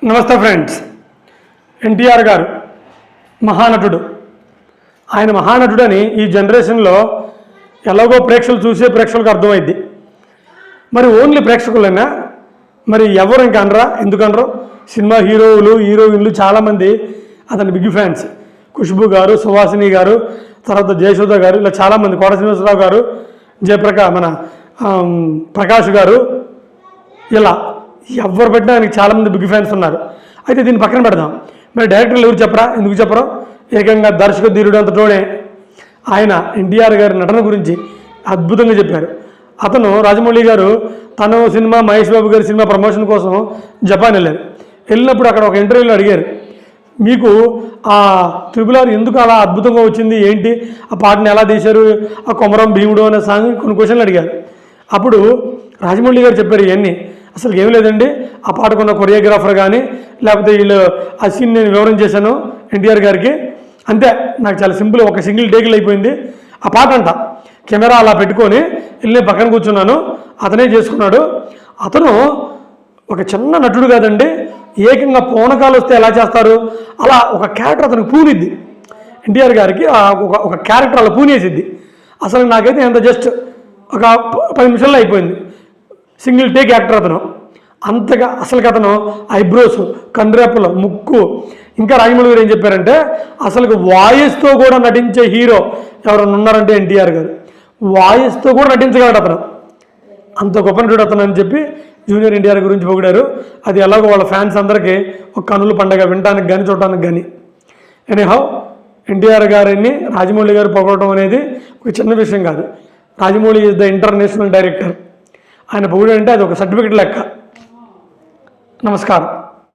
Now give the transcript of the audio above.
నమస్తే ఫ్రెండ్స్. ఎన్టీఆర్ గారు మహానటుడు. ఆయన మహానటుడని ఈ జనరేషన్లో ఎలాగో ప్రేక్షకులకు అర్థమైద్ది. మరి ఓన్లీ ప్రేక్షకులైనా మరి ఎవరు ఇంకా అనరా? ఎందుకనరు? సినిమా హీరోయిన్లు చాలామంది అతని బిగ్ ఫ్యాన్స్. ఖుష్బు గారు, సుహాసిని గారు, తర్వాత జయసుధ గారు, ఇలా చాలామంది, కోట శ్రీనివాసరావు గారు, ప్రకాష్ గారు, ఇలా ఎవరు పెట్టినా ఆయనకి చాలామంది బిగ్ ఫ్యాన్స్ ఉన్నారు. అయితే దీన్ని పక్కన పెడదాం. మరి డైరెక్టర్లు ఎవరు చెప్పరా? ఎందుకు చెప్పరు? ఏకంగా దర్శక ధీరుడు అంతటోనే ఆయన ఎన్టీఆర్ గారి నటన గురించి అద్భుతంగా చెప్పారు. అతను రాజమౌళి గారు తన సినిమా, మహేష్ బాబు గారి సినిమా ప్రమోషన్ కోసం జపాన్ వెళ్ళినప్పుడు అక్కడ ఒక ఇంటర్వ్యూలో అడిగారు, మీకు ఆ త్రిపులార్ ఎందుకు అలా అద్భుతంగా వచ్చింది, ఏంటి, ఆ పాటను ఎలా తీశారు, ఆ కొమరం భీముడు అనే సాంగ్ కొన్ని క్వశ్చన్లు అడిగారు. అప్పుడు రాజమౌళి గారు చెప్పారు, ఇవన్నీ అసలు ఏం లేదండి, ఆ పాటకున్న కొరియోగ్రాఫర్ కానీ లేకపోతే వీళ్ళు ఆ సీన్ నేను వివరం చేశాను ఎన్టీఆర్ గారికి, అంతే, నాకు చాలా సింపుల్, ఒక సింగిల్ టేకిల్ అయిపోయింది. ఆ పాట అంట కెమెరా అలా పెట్టుకొని వెళ్ళి పక్కన కూర్చున్నాను, అతనే చేసుకున్నాడు. అతను ఒక చిన్న నటుడు కాదండి, ఏకంగా పూనకాలు వస్తే ఎలా చేస్తారు అలా ఒక క్యారెక్టర్ అతనికి పూనిద్ది. ఎన్టీఆర్ గారికి ఒక క్యారెక్టర్ అలా పూనేసిద్ది. అసలు నాకైతే ఎంత జస్ట్ ఒక 10 నిమిషాల్లో అయిపోయింది. సింగిల్ టేక్ యాక్టర్ అతను. అంతగా అసలు అతను ఐబ్రోస్, కండ్రెప్పలు, ముక్కు, ఇంకా రాజమౌళి గారు ఏం చెప్పారంటే అసలు వాయిస్తో కూడా నటించే హీరో ఎవరైనా ఉన్నారంటే ఎన్టీఆర్ గారు. వాయిస్తో కూడా నటించగలడు అతను, అంత గొప్ప నటుడు అతను అని చెప్పి జూనియర్ ఎన్టీఆర్ గురించి పొగిడారు. అది ఎలాగో వాళ్ళ ఫ్యాన్స్ అందరికీ ఒక కనుల పండగ, వినడానికి కానీ చూడటానికి కానీ. ఎనీహౌ, ఎన్టీఆర్ గారిని రాజమౌళి గారు పొగడటం అనేది ఒక చిన్న విషయం కాదు. Rajamouli is the international director. ఆయన పొగిడంటే అది ఒక సర్టిఫికెట్ లెక్క. నమస్కారం.